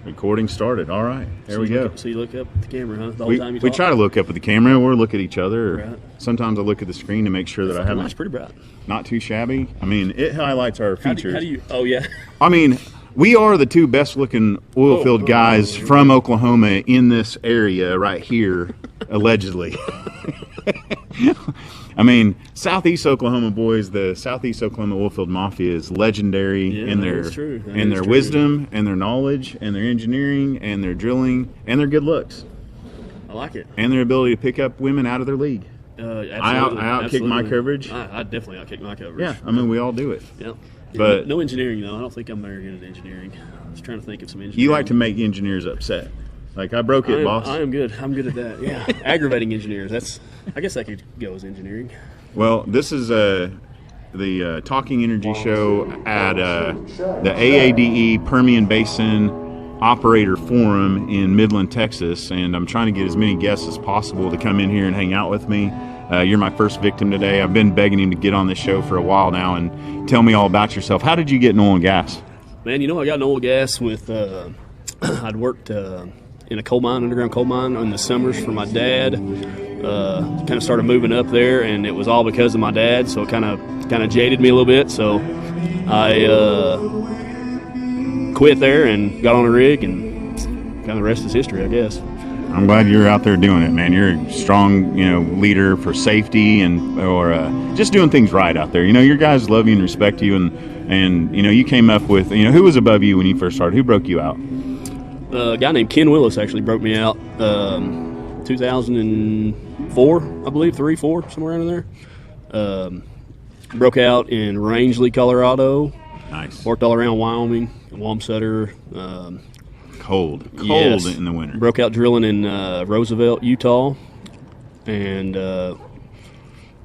Recording started. All right, there we go. So you look up at the camera, huh? The whole time you talk? We try to look up at the camera or look at each other. Right. Sometimes I look at the screen to make sure that I haven't. It's pretty bright. Not too shabby. I mean, it highlights our features. How do you? Oh yeah. I mean, we are the two best-looking oil field guys from Oklahoma in this area right here, allegedly. I mean, Southeast Oklahoma boys, the Southeast Oklahoma Oilfield Mafia is legendary in their wisdom and their knowledge and their engineering and their drilling and their good looks. I like it. And their ability to pick up women out of their league. Absolutely. I outkick my coverage. I definitely outkick my coverage. Yeah, I mean, we all do it. Yeah. But no engineering, though. I don't think I'm very good at engineering. I was trying to think of some engineering. You like to make engineers upset. Like, I broke it, boss. I am good. I'm good at that. Yeah. Aggravating engineers. I guess that could go as engineering. Well, this is the Talking Energy Show at the AADE Permian Basin Operator Forum in Midland, Texas, and I'm trying to get as many guests as possible to come in here and hang out with me. You're my first victim today. I've been begging him to get on this show for a while now and tell me all about yourself. How did you get in oil and gas? Man, I got in oil and gas with I'd worked in a coal mine, underground coal mine, in the summers for my dad. Kind of started moving up there, and it was all because of my dad. So it kind of jaded me a little bit. So I quit there and got on a rig, and kind of the rest is history, I guess. I'm glad you're out there doing it, man. You're a strong, leader for safety or just doing things right out there. Your guys love you and respect you, and you came up with, who was above you when you first started? Who broke you out? A guy named Ken Willis actually broke me out 2004, I believe, 3, 4, somewhere around in there. Broke out in Rangeley, Colorado. Nice. Worked all around Wyoming, Wamsutter. Cold yes. In the winter. Broke out drilling in Roosevelt, Utah, and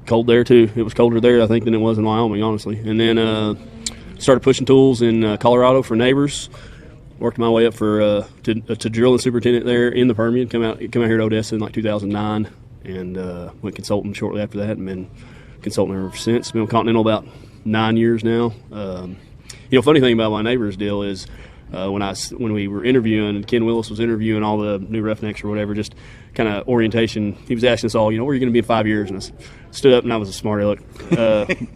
cold there too. It was colder there, I think, than it was in Wyoming, honestly. And then started pushing tools in Colorado for neighbors. Worked my way up to drilling superintendent there in the Permian. Come out here to Odessa in like 2009, and went consulting shortly after that, and been consulting ever since. Been on Continental about 9 years now. Funny thing about my neighbors deal is when we were interviewing, and Ken Willis was interviewing all the new roughnecks or whatever, just kind of orientation. He was asking us all, where are you going to be in 5 years? And I stood up, and I was a smart aleck,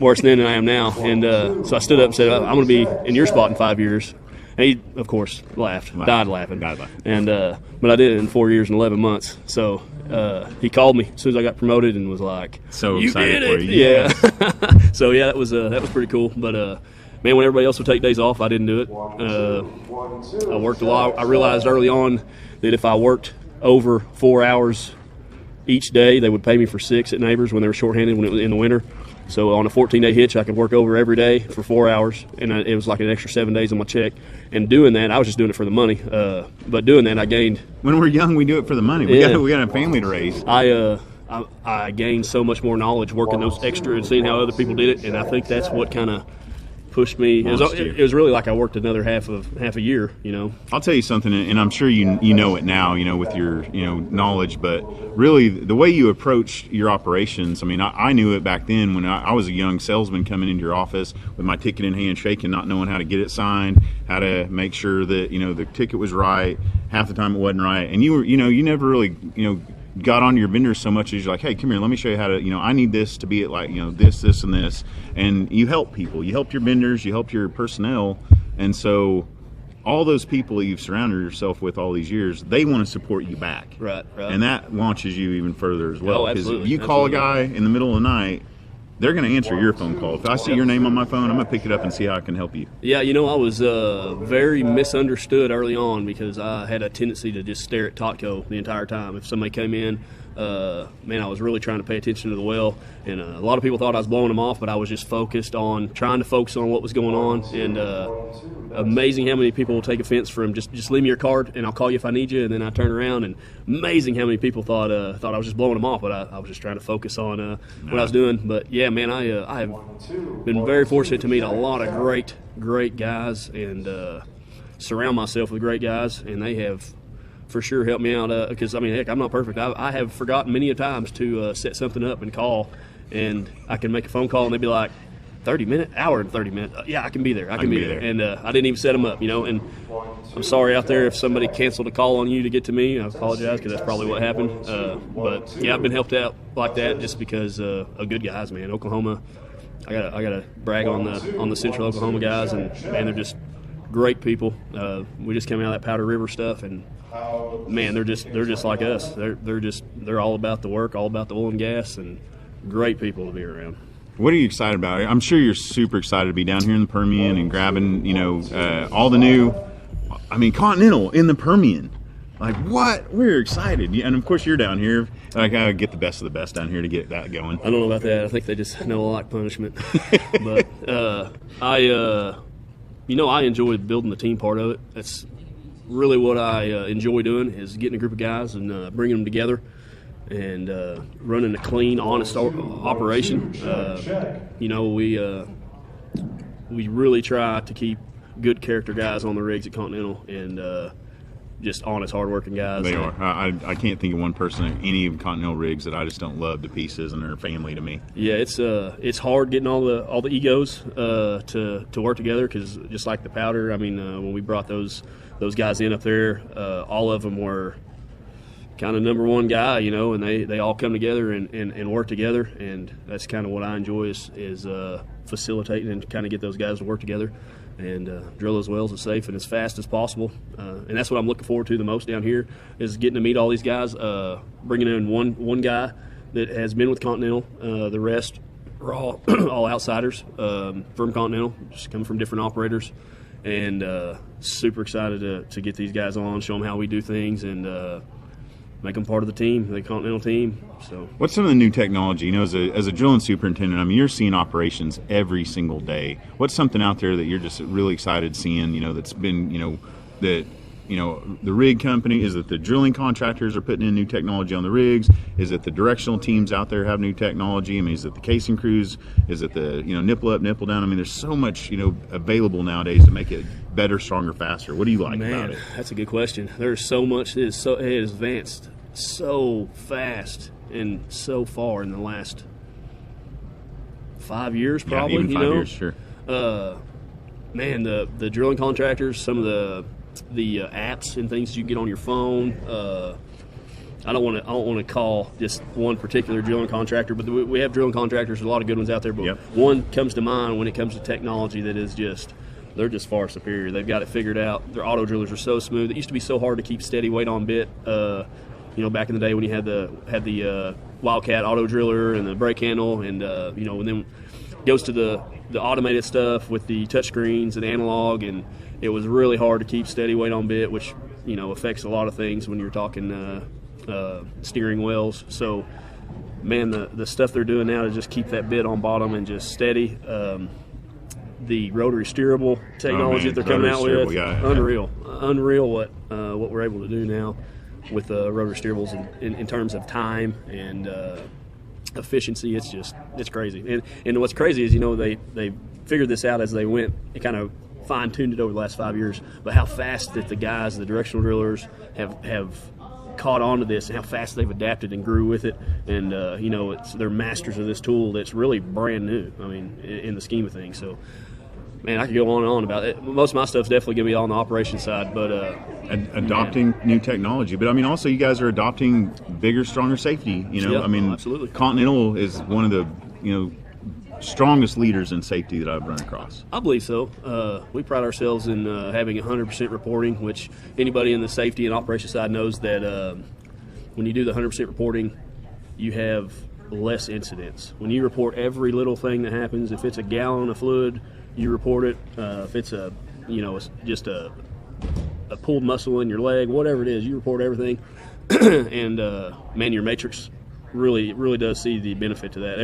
worse then than I am now. And so I stood up and said, I'm going to be in your spot in 5 years. And he, of course, died laughing. And but I did it in 4 years and 11 months. So he called me as soon as I got promoted and was like, "So you excited did it!" for you!" Yeah. So yeah, that was pretty cool. But man, when everybody else would take days off, I didn't do it. I worked a lot. I realized early on that if I worked over 4 hours each day, they would pay me for 6 at Neighbors when they were shorthanded when it was in the winter. So on a 14-day hitch, I could work over every day for 4 hours, and it was like an extra 7 days on my check. And doing that, I was just doing it for the money. But doing that, I gained. When we're young, we do it for the money. We got a family to raise. I gained so much more knowledge working those extra and seeing how other people did it, and I think that's what kind of pushed me. It was really like I worked another half a year. I'll tell you something, and I'm sure you know it now, with your knowledge, but really the way you approach your operations. I mean, I knew it back then when I was a young salesman coming into your office with my ticket in hand, shaking, not knowing how to get it signed, how to make sure that the ticket was right. Half the time it wasn't right, and you never really got on your vendors so much as you're like, hey, come here, let me show you how to, I need this to be at like, this, and this. And you help people. You help your vendors. You help your personnel. And so all those people that you've surrounded yourself with all these years, they want to support you back. Right. And that launches you even further as well. Because absolutely. If you call a guy in the middle of the night, they're going to answer your phone call. If I see your name on my phone, I'm going to pick it up and see how I can help you. Yeah, I was very misunderstood early on because I had a tendency to just stare at Totco the entire time. If somebody came in, I was really trying to pay attention to the well. And a lot of people thought I was blowing them off, but I was just trying to focus on what was going on. And amazing how many people will take offense from just leave me your card and I'll call you if I need you. And then I turn around, and amazing how many people thought I was just blowing them off, but I was just trying to focus on what I was doing. But yeah, man, I have been very fortunate to meet a lot of great guys and surround myself with great guys, and they have for sure helped me out because heck, I'm not perfect. I have forgotten many a times to set something up and call, and I can make a phone call and they'd be like, hour and 30 minutes. Yeah, I can be there. I can be there. And I didn't even set them up, and I'm sorry out there if somebody canceled a call on you to get to me. I apologize because that's probably what happened. But yeah, I've been helped out like that just because of good guys, man. Oklahoma, I gotta brag on the Central Oklahoma guys, and man, they're just great people. We just came out of that Powder River stuff, and man, they're just like us. They're all about the work, all about the oil and gas, and great people to be around. What are you excited about? I'm sure you're super excited to be down here in the Permian and grabbing, all the new. I mean, Continental in the Permian. Like, what? We're excited. And, of course, you're down here. I got to get the best of the best down here to get that going. I don't know about that. I think they just know I like punishment. But I enjoy building the team part of it. That's really what I enjoy doing, is getting a group of guys and bringing them together and running a clean, honest operation. We really try to keep good character guys on the rigs at Continental, and just honest, hardworking guys. They are. I can't think of one person at any of Continental rigs that I just don't love to pieces, and they're family to me. Yeah, it's hard getting all the egos to work together, because just like the Powder, I mean, when we brought those guys in up there, all of them were kind of number one guy, and they all come together and work together, and that's kind of what I enjoy is facilitating and kind of get those guys to work together and drill those wells as safe and as fast as possible. And that's what I'm looking forward to the most down here, is getting to meet all these guys, bringing in one guy that has been with Continental. The rest are all outsiders from Continental, just coming from different operators. And super excited to get these guys on, show them how we do things, and make them part of the team, the Continental team. So, what's some of the new technology? As a drilling superintendent, I mean, you're seeing operations every single day. What's something out there that you're just really excited seeing? That's been, that the rig company, is it the drilling contractors are putting in new technology on the rigs? Is it the directional teams out there have new technology? I mean, is it the casing crews? Is it the nipple up, nipple down? I mean, there's so much available nowadays to make it better, stronger, faster. What do you like about it? That's a good question. There's so much. It has advanced so fast and so far in the last 5 years, probably. Yeah, even 5 years, sure. Man, the drilling contractors, some of the apps and things you can get on your phone. I don't want to call just one particular drilling contractor, but we have drilling contractors. There's a lot of good ones out there, but one comes to mind when it comes to technology that is they're just far superior. They've got it figured out. Their auto drillers are so smooth. It used to be so hard to keep steady weight on bit. Back in the day when you had the Wildcat auto driller and the brake handle, and and then goes to the automated stuff with the touch screens and analog, and it was really hard to keep steady weight on bit, which affects a lot of things when you're talking steering wells. So, man, the stuff they're doing now to just keep that bit on bottom and just steady. The rotary steerable technology that they're coming out with, unreal what we're able to do now with rotary steerables in terms of time and efficiency. It's crazy. And what's crazy is they figured this out as they went. It kind of fine-tuned it over the last 5 years, but how fast that the guys, the directional drillers, have caught on to this, and how fast they've adapted and grew with it. And they're masters of this tool that's really brand new, I mean, in the scheme of things. So, man, I could go on and on about it. Most of my stuff's definitely going to be on the operations side, but adopting new technology. But I mean, also you guys are adopting bigger, stronger safety. Absolutely. Continental is one of the strongest leaders in safety that I've run across. I believe so. We pride ourselves in having 100% reporting, which anybody in the safety and operations side knows that when you do the 100% reporting, you have less incidents. When you report every little thing that happens, if it's a gallon of fluid, you report it. If it's just a pulled muscle in your leg, whatever it is, you report everything. And man, your matrix really does see the benefit to that.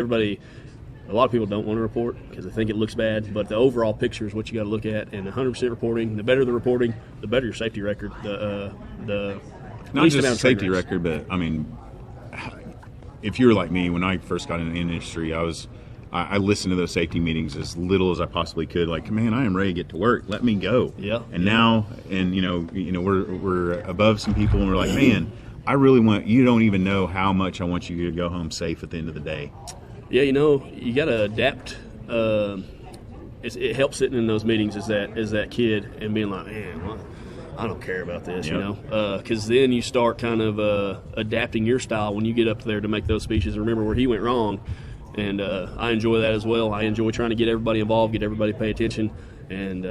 A lot of people don't want to report because they think it looks bad, but the overall picture is what you got to look at. And 100% reporting, the better the reporting, the better your safety record. The not just safety record, but I mean, if you were like me when I first got in the industry, I listened to those safety meetings as little as I possibly could. Like, man, I am ready to get to work. Let me go. Yeah. And now, we're above some people, and we're like, man, I really want. You don't even know how much I want you to go home safe at the end of the day. Yeah, you got to adapt it helps sitting in those meetings as that kid and being like, man, well, I don't care about this, you know, because then you start kind of adapting your style when you get up there to make those speeches and remember where he went wrong. And I enjoy that as well. I enjoy trying to get everybody involved, get everybody to pay attention, and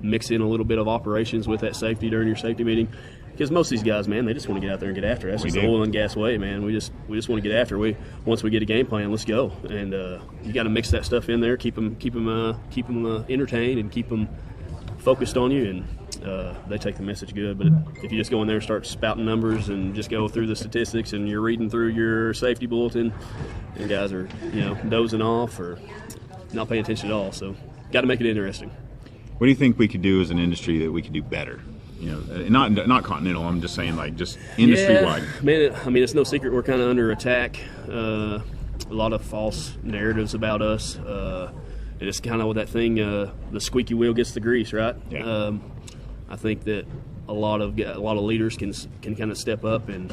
mix in a little bit of operations with that safety during your safety meeting. Because most of these guys, man, they just want to get out there and get after it. That's just the oil and gas way, man. We just want to get after it. Once we get a game plan, let's go. And you got to mix that stuff in there, keep them entertained, and keep them focused on you, and they take the message good. But if you just go in there and start spouting numbers and just go through the statistics, and you're reading through your safety bulletin, and guys are dozing off or not paying attention at all. So got to make it interesting. What do you think we could do as an industry that we could do better? Not Continental. I'm just saying, like, just industry-wide. Yeah, man, I mean, it's no secret we're kind of under attack. A lot of false narratives about us. And it's kind of that thing, the squeaky wheel gets the grease, right? Yeah. I think that a lot of leaders can kind of step up and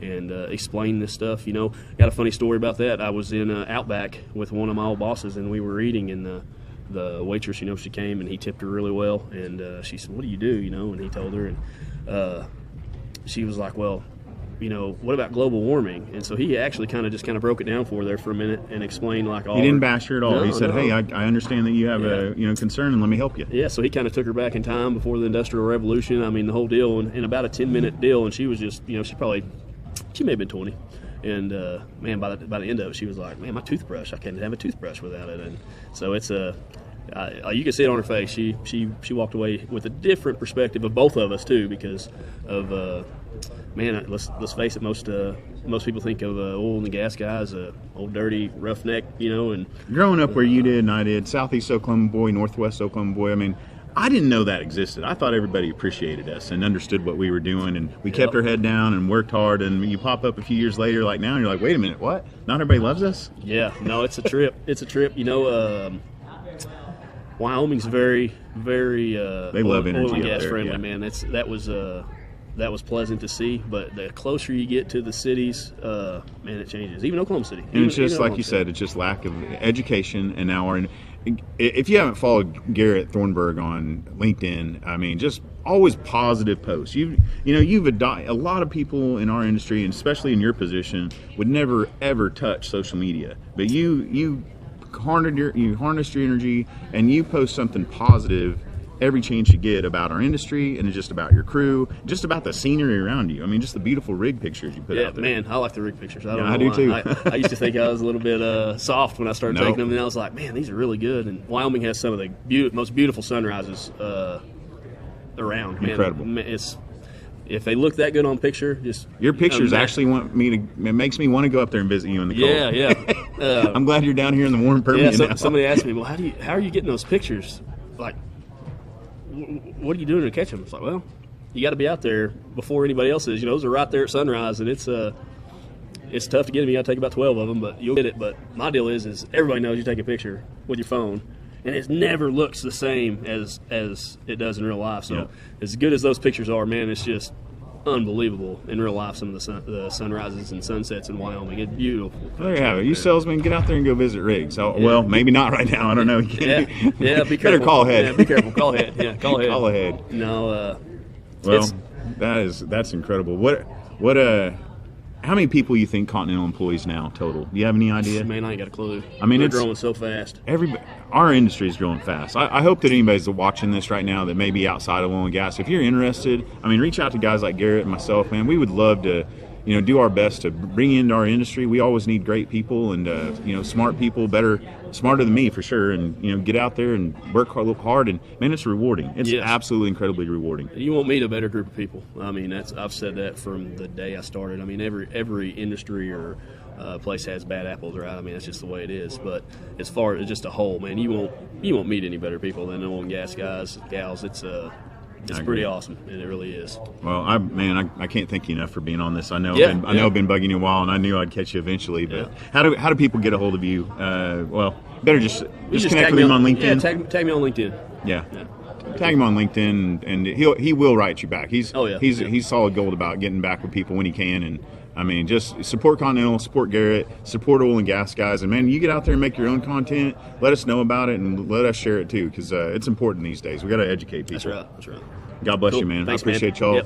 explain this stuff. Got a funny story about that. I was in Outback with one of my old bosses, and we were eating, and the waitress, she came and he tipped her really well, and she said, "What do you do?" And he told her, and she was like, "Well, what about global warming?" And so he actually kind of broke it down for her there for a minute and explained like all. He didn't bash her at all. No, he said, no. "Hey, I understand that you have a concern, and let me help you." Yeah, so he kind of took her back in time before the Industrial Revolution. I mean, the whole deal, in about a 10-minute deal, and she was just, she may have been 20. And man, by the end of it, she was like, "Man, my toothbrush! I can't have a toothbrush without it." And so it's you can see it on her face. She walked away with a different perspective of both of us too, because of man. Let's face it, most people think of oil and gas guys, old dirty roughneck, And Growing up where you did and I did, Southeast Oklahoma boy, Northwest Oklahoma boy. I mean, I didn't know that existed. I thought everybody appreciated us and understood what we were doing, and we kept our head down and worked hard. And you pop up a few years later, like now, and you're like, wait a minute, what? Not everybody loves us? Yeah, no, it's a trip. It's a trip. Wyoming's very, very they love energy oil and gas there, friendly, yeah. man. That was pleasant to see. But the closer you get to the cities, man, it changes. Even Oklahoma City. And it's just like you said, it's just lack of education. And now if you haven't followed Garrett Thornburg on LinkedIn, I mean, just always positive posts. You've a lot of people in our industry, and especially in your position, would never ever touch social media. But you harness your energy, and you post something positive every chance you get about our industry, and just about your crew, just about the scenery around you. I mean, just the beautiful rig pictures you put out there. Man, I like the rig pictures. I do too. I used to think I was a little bit soft when I started taking them, and I was like, man, these are really good. And Wyoming has some of the most beautiful sunrises around. Man, incredible. If they look that good on picture, just your pictures actually it makes me want to go up there and visit you in the cold. Yeah. I'm glad you're down here in the warm Permian now. Somebody asked me, well, how are you getting those pictures? Like, what are you doing to catch them? It's like, well, you got to be out there before anybody else is. Those are right there at sunrise, and it's tough to get them. You got to take about 12 of them, but you'll get it. But my deal is everybody knows you take a picture with your phone, and it never looks the same as it does in real life. So as good as those pictures are, man, it's just unbelievable in real life. Some of the sunrises and sunsets in Wyoming, it's beautiful. There you have it. You salesmen, get out there and go visit rigs. Well, maybe not right now. I don't know. Be careful. Better call ahead. Yeah, be careful. Call ahead. Yeah, call ahead. Call ahead. No. Well, that's incredible. How many people you think Continental employs now total? Do you have any idea? Man, I ain't got a clue. I mean, they're it's growing so fast. Our industry is growing fast. I hope that anybody's watching this right now that may be outside of oil and gas, if you're interested, I mean, reach out to guys like Garrett and myself, man. We would love to, do our best to bring you into our industry. We always need great people and, smart people, smarter than me for sure, and, get out there and work hard. And, man, it's rewarding. It's absolutely incredibly rewarding. You won't meet a better group of people. I mean, I've said that from the day I started. I mean, every industry or place has bad apples, right? I mean, that's just the way it is. But as far as just a whole, man, you won't meet any better people than oil and gas guys, gals. It's pretty awesome, and it really is. Well, I can't thank you enough for being on this. I know I've been bugging you a while, and I knew I'd catch you eventually. But how do people get a hold of you? Better just connect with him on LinkedIn. Yeah, tag me on LinkedIn. Yeah. tag him on LinkedIn, and he will write you back. He's Oh, yeah. he's solid gold about getting back with people when he can. And I mean, just support Continental, support Garrett, support oil and gas guys. And man, you get out there and make your own content. Let us know about it and let us share it too, because it's important these days. We got to educate people. That's right. God bless Cool. you, man. Thanks, I appreciate man. y'all. Yep.